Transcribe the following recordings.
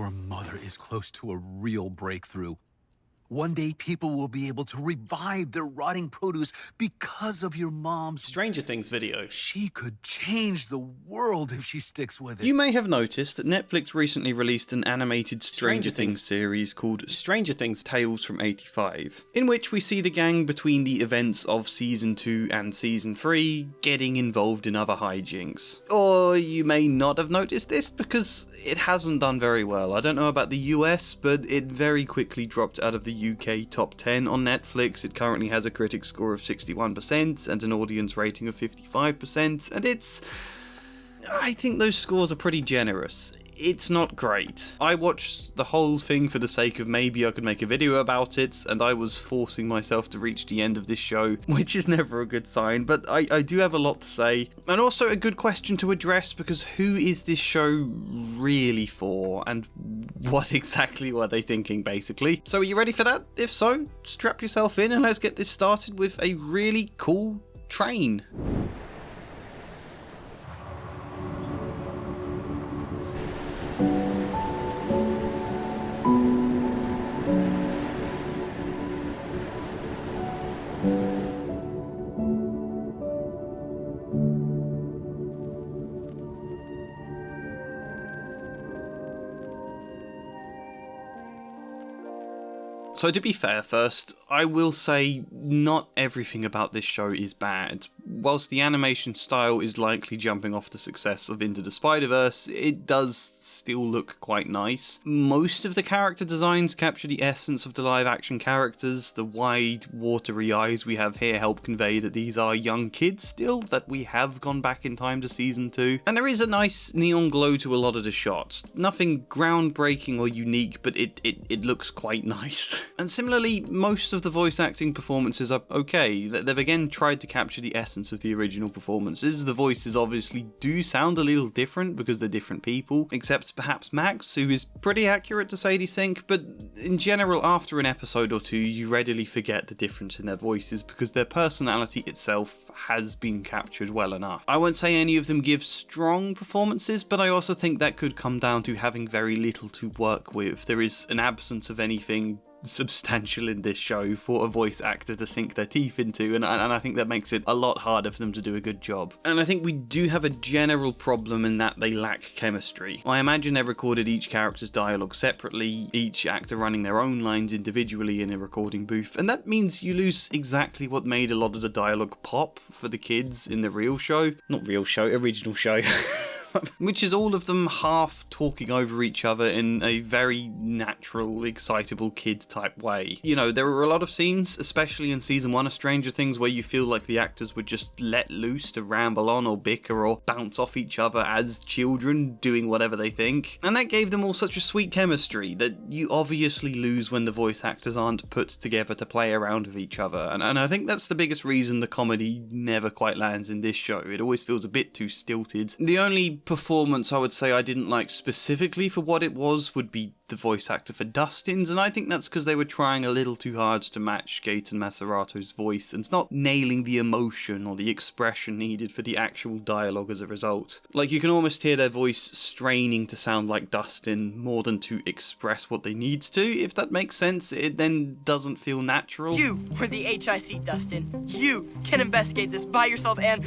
Your mother is close to a real breakthrough. One day, people will be able to revive their rotting produce because of your mom's Stranger Things video. She could change the world if she sticks with it. You may have noticed that Netflix recently released an animated Stranger Things series called Stranger Things Tales from 85, in which we see the gang between the events of Season 2 and Season 3 getting involved in other hijinks. Or you may not have noticed this because it hasn't done very well. I don't know about the US, but it very quickly dropped out of the UK top 10 on Netflix. It currently has a critic score of 61% and an audience rating of 55%, and I think those scores are pretty generous. It's not great. I watched the whole thing for the sake of maybe I could make a video about it, and I was forcing myself to reach the end of this show, which is never a good sign, but I do have a lot to say. And also a good question to address, because who is this show really for, and what exactly were they thinking, basically? So are you ready for that? If so, strap yourself in and let's get this started with a really cool train. So to be fair first, I will say not everything about this show is bad. Whilst the animation style is likely jumping off the success of Into the Spider-Verse, it does still look quite nice. Most of the character designs capture the essence of the live-action characters. The wide, watery eyes we have here help convey that these are young kids still, that we have gone back in time to Season 2. And there is a nice neon glow to a lot of the shots. Nothing groundbreaking or unique, but it looks quite nice. And similarly, most of the voice acting performances are okay. They've again tried to capture the essence of the original performances. The voices obviously do sound a little different because they're different people, except perhaps Max, who is pretty accurate to Sadie Sink, but in general, after an episode or two, you readily forget the difference in their voices because their personality itself has been captured well enough. I won't say any of them give strong performances, but I also think that could come down to having very little to work with. There is an absence of anything substantial in this show for a voice actor to sink their teeth into, and I think that makes it a lot harder for them to do a good job. And I think we do have a general problem in that they lack chemistry. I imagine they recorded each character's dialogue separately, each actor running their own lines individually in a recording booth, and that means you lose exactly what made a lot of the dialogue pop for the kids in the original show. Which is all of them half talking over each other in a very natural, excitable kid type way. You know, there were a lot of scenes, especially in Season 1 of Stranger Things, where you feel like the actors were just let loose to ramble on or bicker or bounce off each other as children doing whatever they think. And that gave them all such a sweet chemistry that you obviously lose when the voice actors aren't put together to play around with each other. And I think that's the biggest reason the comedy never quite lands in this show. It always feels a bit too stilted. The only performance I would say I didn't like specifically for what it was would be the voice actor for Dustin's, and I think that's because they were trying a little too hard to match Gaten Macerato's voice and not nailing the emotion or the expression needed for the actual dialogue as a result. Like, you can almost hear their voice straining to sound like Dustin more than to express what they need to. If that makes sense, it then doesn't feel natural. You were the HIC, Dustin. You can investigate this by yourself and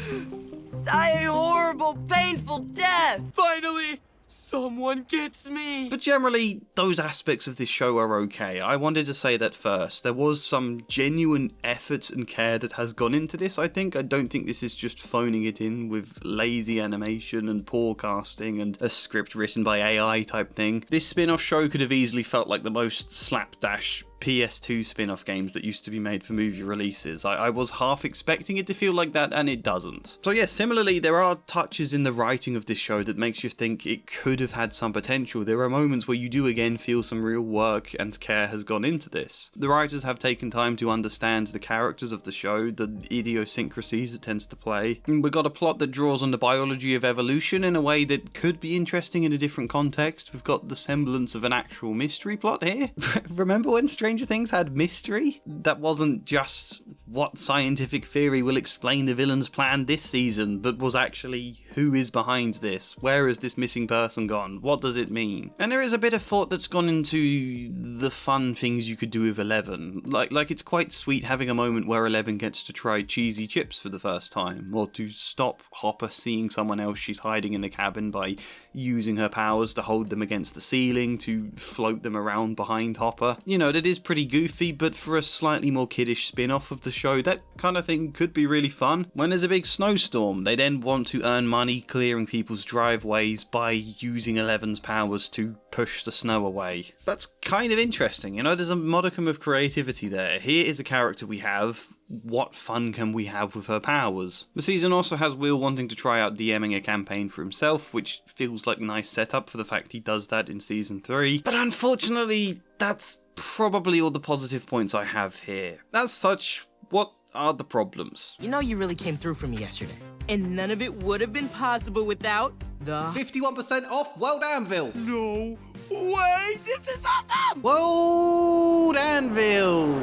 die a horrible, painful death! Finally! Someone gets me! But generally, those aspects of this show are okay. I wanted to say that first. There was some genuine effort and care that has gone into this, I think. I don't think this is just phoning it in with lazy animation and poor casting and a script written by AI type thing. This spin-off show could have easily felt like the most slapdash PS2 spin-off games that used to be made for movie releases. I was half expecting it to feel like that, and it doesn't. So yeah, similarly, there are touches in the writing of this show that makes you think it could have had some potential. There are moments where you do again feel some real work and care has gone into this. The writers have taken time to understand the characters of the show, the idiosyncrasies it tends to play. And we've got a plot that draws on the biology of evolution in a way that could be interesting in a different context. We've got the semblance of an actual mystery plot here. Remember when Stranger Stranger Things had mystery. That wasn't just what scientific theory will explain the villain's plan this season, but was actually who is behind this? Where has this missing person gone? What does it mean? And there is a bit of thought that's gone into the fun things you could do with Eleven. Like it's quite sweet having a moment where Eleven gets to try cheesy chips for the first time, or to stop Hopper seeing someone else she's hiding in the cabin by using her powers to hold them against the ceiling, to float them around behind Hopper. You know, that is pretty goofy, but for a slightly more kiddish spin-off of the show, that kind of thing could be really fun. When there's a big snowstorm, they then want to earn money clearing people's driveways by using Eleven's powers to push the snow away. That's kind of interesting, you know, there's a modicum of creativity there. Here is a character we have. What fun can we have with her powers? The season also has Will wanting to try out DMing a campaign for himself, which feels like a nice setup for the fact he does that in season 3. But unfortunately, that's probably all the positive points I have here. As such, what are the problems? You know you really came through for me yesterday. And none of it would have been possible without the 51% off World Anvil! No way! This is awesome! World Anvil!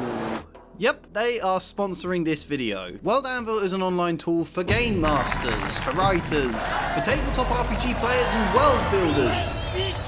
Yep, they are sponsoring this video. World Anvil is an online tool for game masters, for writers, for tabletop RPG players and world builders.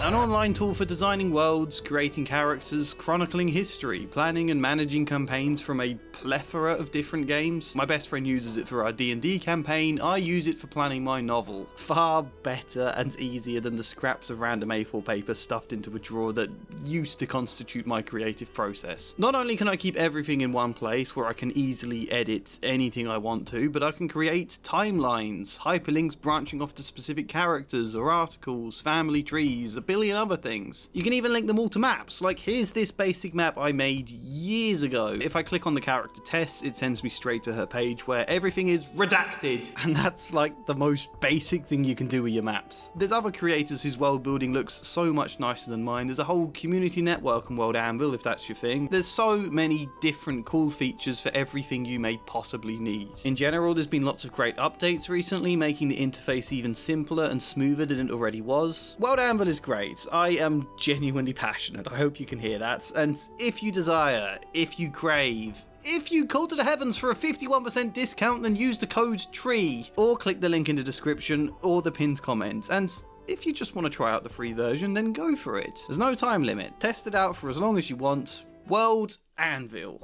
An online tool for designing worlds, creating characters, chronicling history, planning and managing campaigns from a plethora of different games. My best friend uses it for our D&D campaign, I use it for planning my novel. Far better and easier than the scraps of random A4 paper stuffed into a drawer that used to constitute my creative process. Not only can I keep everything in one place where I can easily edit anything I want to, but I can create timelines, hyperlinks branching off to specific characters or articles, family trees, a billion other things. You can even link them all to maps, like here's this basic map I made years ago. If I click on the character Tess, it sends me straight to her page where everything is redacted, and that's like the most basic thing you can do with your maps. There's other creators whose world building looks so much nicer than mine. There's a whole community network on World Anvil if that's your thing. There's so many different cool features for everything you may possibly need. In general, there's been lots of great updates recently, making the interface even simpler and smoother than it already was. World Anvil is great. I am genuinely passionate. I hope you can hear that. And if you desire, if you crave, if you call to the heavens for a 51% discount, then use the code TREE, or click the link in the description or the pinned comment. And if you just want to try out the free version, then go for it. There's no time limit. Test it out for as long as you want. World Anvil.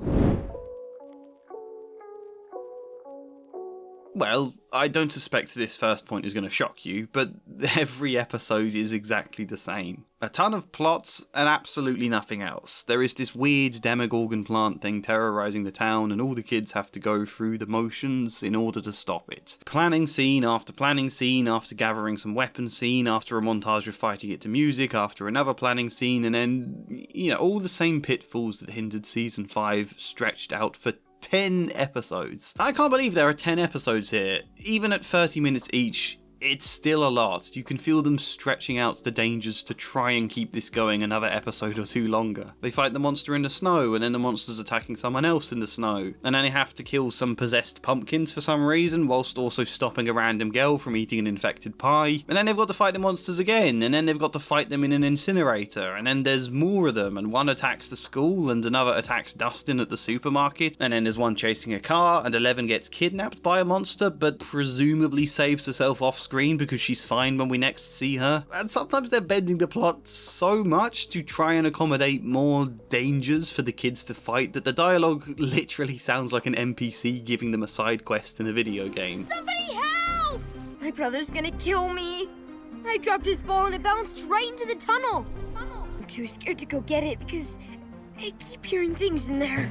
Well, I don't suspect this first point is going to shock you, but every episode is exactly the same. A ton of plots and absolutely nothing else. There is this weird demogorgon plant thing terrorizing the town, and all the kids have to go through the motions in order to stop it. Planning scene after gathering some weapons scene, after a montage of fighting it to music, after another planning scene, and then, you know, all the same pitfalls that hindered season 5 stretched out for 10 episodes. I can't believe there are 10 episodes here. Even at 30 minutes each, it's still a lot. You can feel them stretching out the dangers to try and keep this going another episode or two longer. They fight the monster in the snow, and then the monster's attacking someone else in the snow. And then they have to kill some possessed pumpkins for some reason, whilst also stopping a random girl from eating an infected pie. And then they've got to fight the monsters again, and then they've got to fight them in an incinerator, and then there's more of them, and one attacks the school, and another attacks Dustin at the supermarket, and then there's one chasing a car, and 11 gets kidnapped by a monster, but presumably saves herself off screen because she's fine when we next see her. And sometimes they're bending the plot so much to try and accommodate more dangers for the kids to fight that the dialogue literally sounds like an NPC giving them a side quest in a video game. Somebody help! My brother's gonna kill me. I dropped his ball and it bounced right into the tunnel. I'm too scared to go get it because I keep hearing things in there.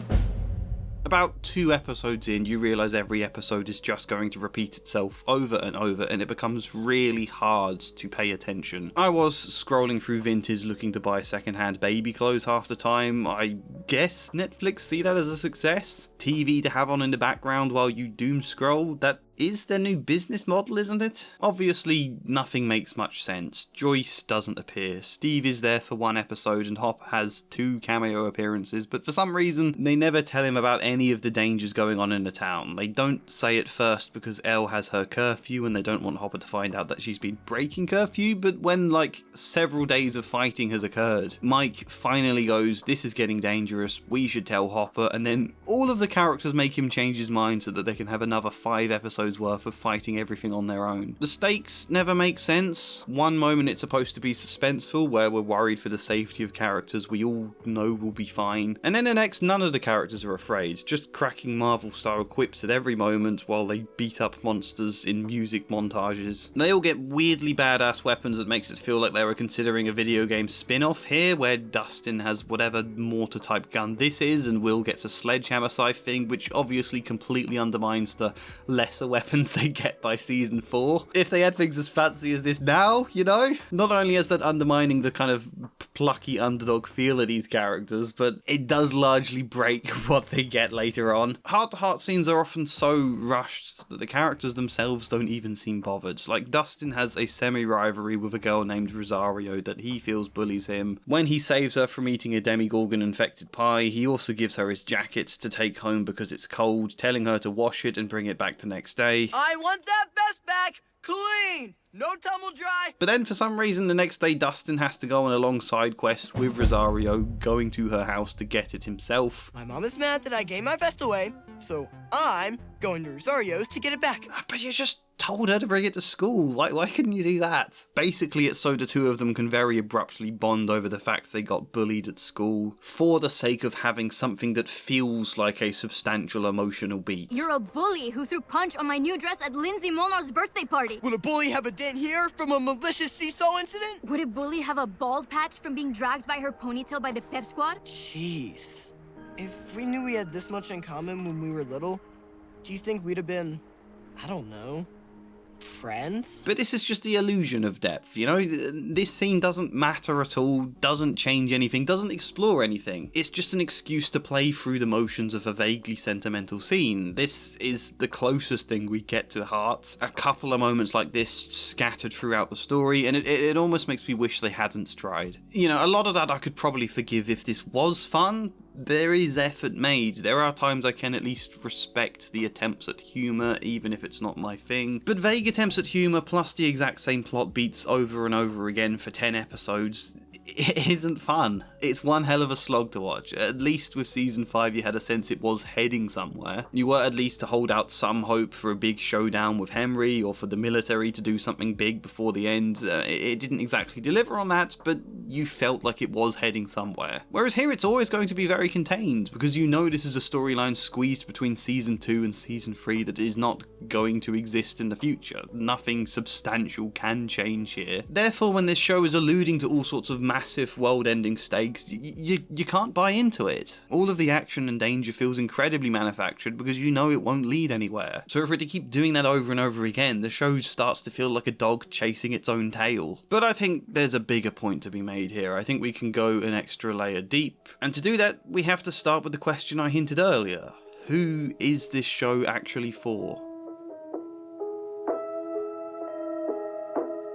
About 2 episodes in, you realise every episode is just going to repeat itself over and over, and it becomes really hard to pay attention. I was scrolling through Vintage looking to buy second-hand baby clothes half the time. I guess Netflix see that as a success? TV to have on in the background while you doom scroll? That is their new business model, isn't it? Obviously, nothing makes much sense. Joyce doesn't appear. Steve is there for 1 episode and Hop has 2 cameo appearances, but for some reason, they never tell him about any of the dangers going on in the town. They don't say it first because Elle has her curfew and they don't want Hopper to find out that she's been breaking curfew, but when, like, several days of fighting has occurred, Mike finally goes, "This is getting dangerous. dangerous, we should tell Hopper, and then all of the characters make him change his mind so that they can have another 5 episodes worth of fighting everything on their own. The stakes never make sense. One moment it's supposed to be suspenseful, where we're worried for the safety of characters we all know will be fine, and then the next, none of the characters are afraid, just cracking Marvel-style quips at every moment while they beat up monsters in music montages. They all get weirdly badass weapons that makes it feel like they were considering a video game spin-off here, where Dustin has whatever mortar-type gun this is, and Will gets a sledgehammer scythe thing, which obviously completely undermines the lesser weapons they get by season 4. If they had things as fancy as this now, you know? Not only is that undermining the kind of plucky underdog feel of these characters, but it does largely break what they get later on. Heart-to-heart scenes are often so rushed that the characters themselves don't even seem bothered. Like, Dustin has a semi-rivalry with a girl named Rosario that he feels bullies him. When he saves her from eating a Demigorgon-infected pie, he also gives her his jacket to take home because it's cold, telling her to wash it and bring it back the next day. I want that vest back clean! No tumble dry! But then for some reason the next day Dustin has to go on a long side quest with Rosario, going to her house to get it himself. My mom is mad that I gave my vest away, so I'm going to Rosario's to get it back. But you just told her to bring it to school. Why couldn't you do that? Basically, it's so the two of them can very abruptly bond over the fact they got bullied at school for the sake of having something that feels like a substantial emotional beat. You're a bully who threw punch on my new dress at Lindsay Molnar's birthday party. Would a bully have a dent here from a malicious seesaw incident? Would a bully have a bald patch from being dragged by her ponytail by the pep squad? Jeez. If we knew we had this much in common when we were little, do you think we'd have been, I don't know, friends? But this is just the illusion of depth, you know? This scene doesn't matter at all, doesn't change anything, doesn't explore anything. It's just an excuse to play through the motions of a vaguely sentimental scene. This is the closest thing we get to heart. A couple of moments like this scattered throughout the story, and it almost makes me wish they hadn't tried. You know, a lot of that I could probably forgive if this was fun. There is effort made. There are times I can at least respect the attempts at humour, even if it's not my thing. But vague attempts at humour plus the exact same plot beats over and over again for 10 episodes, it isn't fun. It's one hell of a slog to watch. At least with season 5 you had a sense it was heading somewhere. You were at least to hold out some hope for a big showdown with Henry, or for the military to do something big before the end. It didn't exactly deliver on that, but you felt like it was heading somewhere. Whereas here it's always going to be very contained, because you know this is a storyline squeezed between season 2 and season 3 that is not going to exist in the future. Nothing substantial can change here. Therefore, when this show is alluding to all sorts of massive world-ending stakes, you can't buy into it. All of the action and danger feels incredibly manufactured because you know it won't lead anywhere. So for it to keep doing that over and over again, the show starts to feel like a dog chasing its own tail. But I think there's a bigger point to be made here. I think we can go an extra layer deep. And to do that, we have to start with the question I hinted earlier. Who is this show actually for?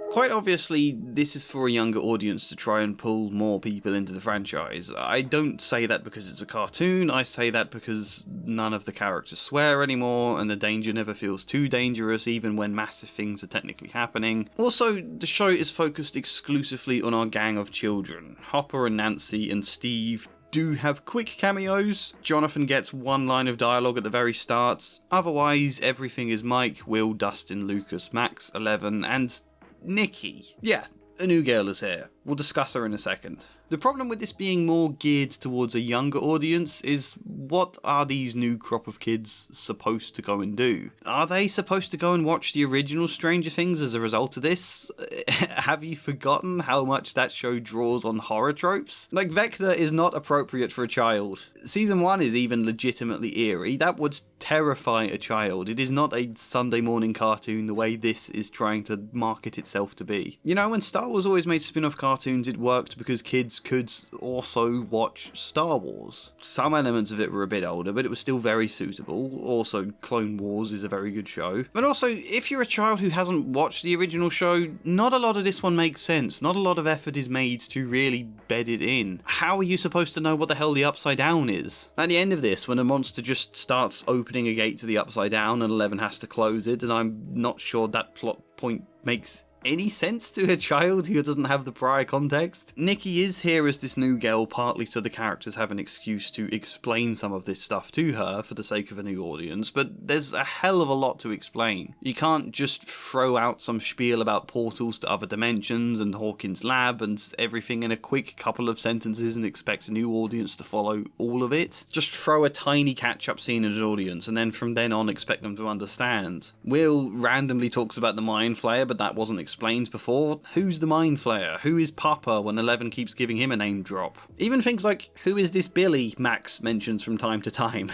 Quite obviously, this is for a younger audience to try and pull more people into the franchise. I don't say that because it's a cartoon, I say that because none of the characters swear anymore, and the danger never feels too dangerous even when massive things are technically happening. Also, the show is focused exclusively on our gang of children. Hopper and Nancy and Steve do have quick cameos. Jonathan gets one line of dialogue at the very start. Otherwise, everything is Mike, Will, Dustin, Lucas, Max, 11, and Nikki. Yeah, a new girl is here. We'll discuss her in a second. The problem with this being more geared towards a younger audience is, what are these new crop of kids supposed to go and do? Are they supposed to go and watch the original Stranger Things as a result of this? Have you forgotten how much that show draws on horror tropes? Like, Vector is not appropriate for a child. Season 1 is even legitimately eerie. That would terrify a child. It is not a Sunday morning cartoon the way this is trying to market itself to be. You know, when Star Wars always made spin-off cartoons, it worked because kids could also watch Star Wars. Some elements of it were a bit older, but it was still very suitable. Also, Clone Wars is a very good show. But also, if you're a child who hasn't watched the original show, not a lot of this one makes sense. Not a lot of effort is made to really bed it in. How are you supposed to know what the hell the Upside Down is? At the end of this, when a monster just starts opening a gate to the Upside Down and 11 has to close it, and I'm not sure that plot point makes any sense to a child who doesn't have the prior context. Nikki is here as this new girl partly so the characters have an excuse to explain some of this stuff to her for the sake of a new audience, but there's a hell of a lot to explain. You can't just throw out some spiel about portals to other dimensions and Hawkins' lab and everything in a quick couple of sentences and expect a new audience to follow all of it. Just throw a tiny catch-up scene at an audience and then from then on expect them to understand. Will randomly talks about the Mind Flayer, but that wasn't explained before. Who's the Mind Flayer? Who is Papa when Eleven keeps giving him a name drop? Even things like, who is this Billy, Max mentions from time to time.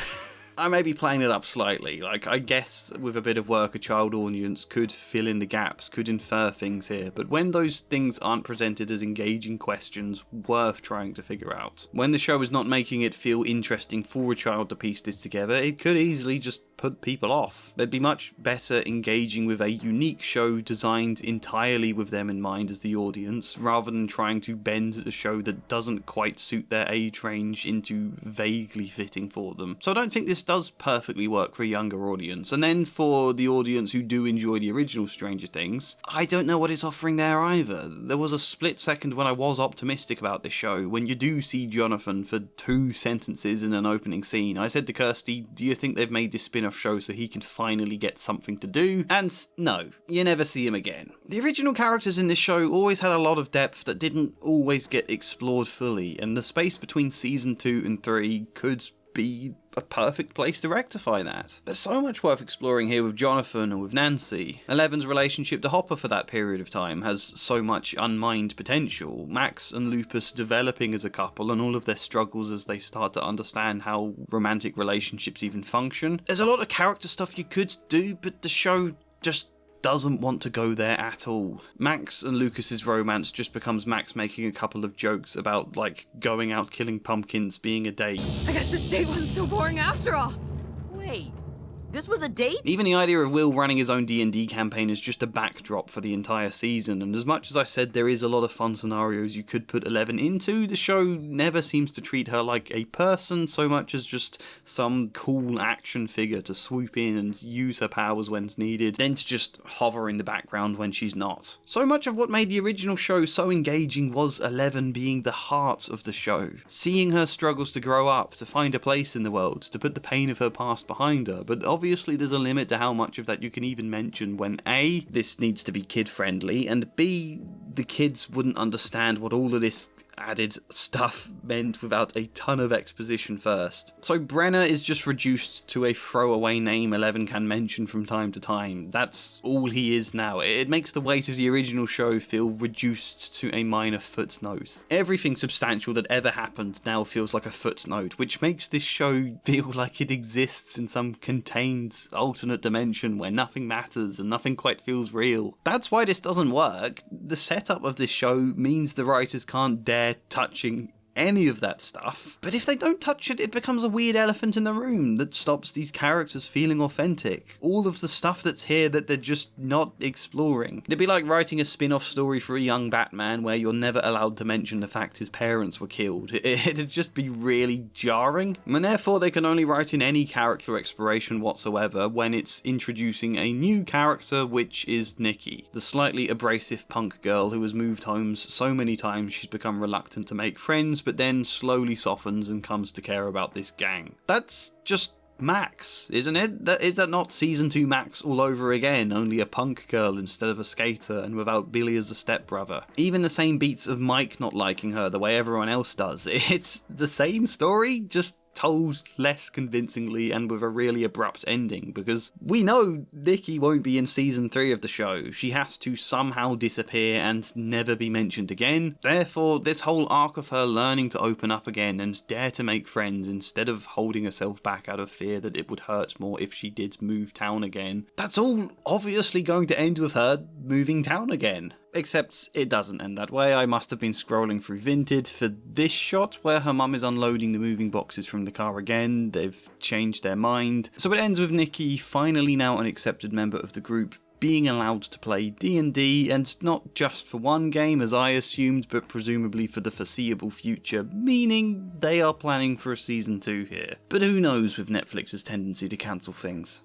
I may be playing it up slightly. I guess with a bit of work a child audience could fill in the gaps, could infer things here, but when those things aren't presented as engaging questions worth trying to figure out, when the show is not making it feel interesting for a child to piece this together, it could easily just put people off. They'd be much better engaging with a unique show designed entirely with them in mind as the audience, rather than trying to bend a show that doesn't quite suit their age range into vaguely fitting for them. So I don't think this does perfectly work for a younger audience. And then for the audience who do enjoy the original Stranger Things, I don't know what it's offering there either. There was a split second when I was optimistic about this show, when you do see Jonathan for 2 sentences in an opening scene. I said to Kirsty, do you think they've made this spin-off show so he can finally get something to do? And no, you never see him again. The original characters in this show always had a lot of depth that didn't always get explored fully, and the space between season 2 and 3 could be a perfect place to rectify that. There's so much worth exploring here with Jonathan and with Nancy. Eleven's relationship to Hopper for that period of time has so much unmined potential. Max and Lupus developing as a couple and all of their struggles as they start to understand how romantic relationships even function. There's a lot of character stuff you could do, but the show just doesn't want to go there at all. Max and Lucas's romance just becomes Max making a couple of jokes about, going out killing pumpkins being a date. I guess this date wasn't so boring after all. Wait, this was a date? Even the idea of Will running his own D&D campaign is just a backdrop for the entire season, and as much as I said there is a lot of fun scenarios you could put Eleven into, the show never seems to treat her like a person so much as just some cool action figure to swoop in and use her powers when needed, then to just hover in the background when she's not. So much of what made the original show so engaging was Eleven being the heart of the show. Seeing her struggles to grow up, to find a place in the world, to put the pain of her past behind her, but obviously there's a limit to how much of that you can even mention when A, this needs to be kid friendly, and B, the kids wouldn't understand what all of this added stuff meant without a ton of exposition first. So Brenner is just reduced to a throwaway name Eleven can mention from time to time. That's all he is now. It makes the weight of the original show feel reduced to a minor footnote. Everything substantial that ever happened now feels like a footnote, which makes this show feel like it exists in some contained alternate dimension where nothing matters and nothing quite feels real. That's why this doesn't work. The setup of this show means the writers can't dare touching any of that stuff, but if they don't touch it, it becomes a weird elephant in the room that stops these characters feeling authentic. All of the stuff that's here that they're just not exploring. It'd be like writing a spin-off story for a young Batman where you're never allowed to mention the fact his parents were killed. It'd just be really jarring, and therefore they can only write in any character exploration whatsoever when it's introducing a new character, which is Nikki, the slightly abrasive punk girl who has moved homes so many times she's become reluctant to make friends, but then slowly softens and comes to care about this gang. That's just Max, isn't it? Is that not season 2 Max all over again, only a punk girl instead of a skater and without Billy as a stepbrother? Even the same beats of Mike not liking her the way everyone else does. It's the same story, just told less convincingly and with a really abrupt ending, because we know Nikki won't be in season 3 of the show. She has to somehow disappear and never be mentioned again. Therefore, this whole arc of her learning to open up again and dare to make friends instead of holding herself back out of fear that it would hurt more if she did move town again, that's all obviously going to end with her moving town again. Except it doesn't end that way. I must have been scrolling through Vinted for this shot where her mum is unloading the moving boxes from the car again. They've changed their mind. So it ends with Nikki, finally now an accepted member of the group, being allowed to play D&D, and not just for one game as I assumed, but presumably for the foreseeable future, meaning they are planning for a season 2 here. But who knows with Netflix's tendency to cancel things.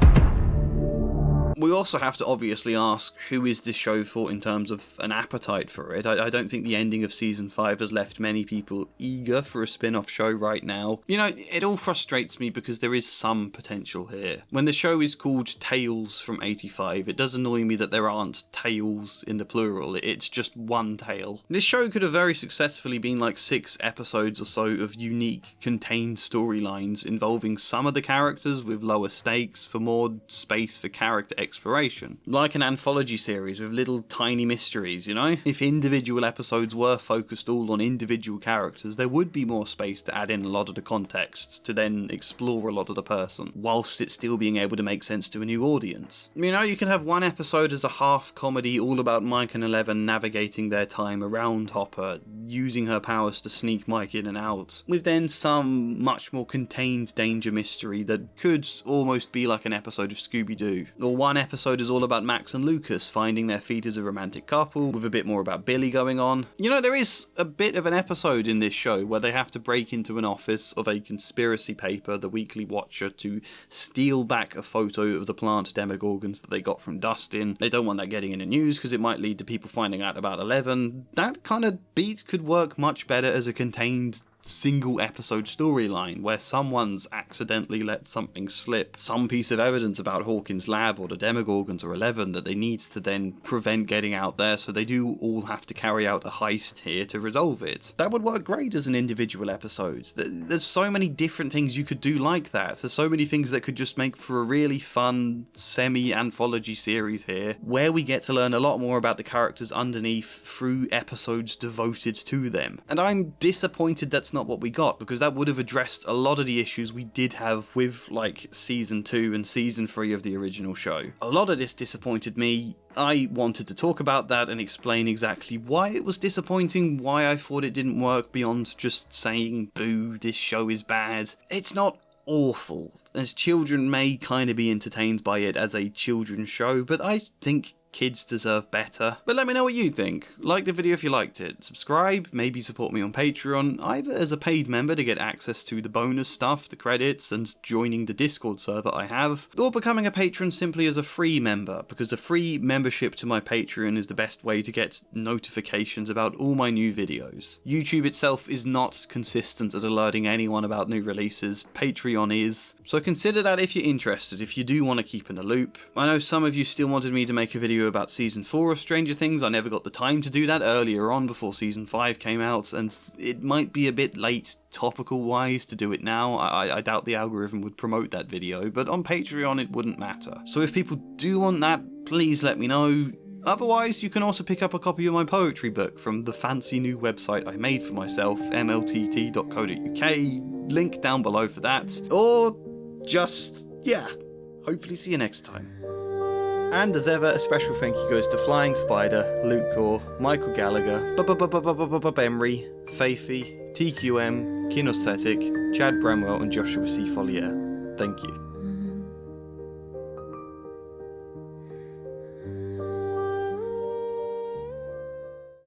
We also have to obviously ask, who is this show for in terms of an appetite for it? I don't think the ending of season 5 has left many people eager for a spin-off show right now. You know, it all frustrates me because there is some potential here. When the show is called Tales from 85, it does annoy me that there aren't tales in the plural, it's just one tale. This show could have very successfully been like 6 episodes or so of unique, contained storylines involving some of the characters with lower stakes for more space for character exploration. Like an anthology series with little tiny mysteries, you know? If individual episodes were focused all on individual characters, there would be more space to add in a lot of the context to then explore a lot of the person, whilst it still being able to make sense to a new audience. You know, you can have one episode as a half comedy all about Mike and Eleven navigating their time around Hopper, using her powers to sneak Mike in and out, with then some much more contained danger mystery that could almost be like an episode of Scooby-Doo. Or one episode is all about Max and Lucas finding their feet as a romantic couple, with a bit more about Billy going on. You know, there is a bit of an episode in this show where they have to break into an office of a conspiracy paper, The Weekly Watcher, to steal back a photo of the plant demogorgons that they got from Dustin. They don't want that getting in the news because it might lead to people finding out about Eleven. That kind of beat could work much better as a contained single episode storyline where someone's accidentally let something slip, some piece of evidence about Hawkins' lab or the Demogorgons or Eleven that they need to then prevent getting out there, so they do all have to carry out a heist here to resolve it. That would work great as an individual episode. There's so many different things you could do like that. There's so many things that could just make for a really fun semi-anthology series here, where we get to learn a lot more about the characters underneath through episodes devoted to them. And I'm disappointed that's not what we got, because that would have addressed a lot of the issues we did have with like season 2 and season 3 of the original show. A lot of this disappointed me. I wanted to talk about that and explain exactly why it was disappointing, why I thought it didn't work beyond just saying, boo, this show is bad. It's not awful, as children may kind of be entertained by it as a children's show, but I think kids deserve better. But let me know what you think. Like the video if you liked it. Subscribe, maybe support me on Patreon, either as a paid member to get access to the bonus stuff, the credits, and joining the Discord server I have, or becoming a patron simply as a free member, because a free membership to my Patreon is the best way to get notifications about all my new videos. YouTube itself is not consistent at alerting anyone about new releases, Patreon is, so consider that if you're interested, if you do want to keep in the loop. I know some of you still wanted me to make a video about season 4 of Stranger Things. I never got the time to do that earlier on before season 5 came out, and it might be a bit late topical wise to do it now. I doubt the algorithm would promote that video, but on Patreon it wouldn't matter. So if people do want that, please let me know. Otherwise, you can also pick up a copy of my poetry book from the fancy new website I made for myself, mltt.co.uk, link down below for that, or just, yeah, hopefully see you next time. And as ever, a special thank you goes to Flying Spider, Luke Core, Michael Gallagher, Bemry, Faithy, TQM, Kinesthetic, Chad Bramwell, and Joshua C. Follier. Thank you.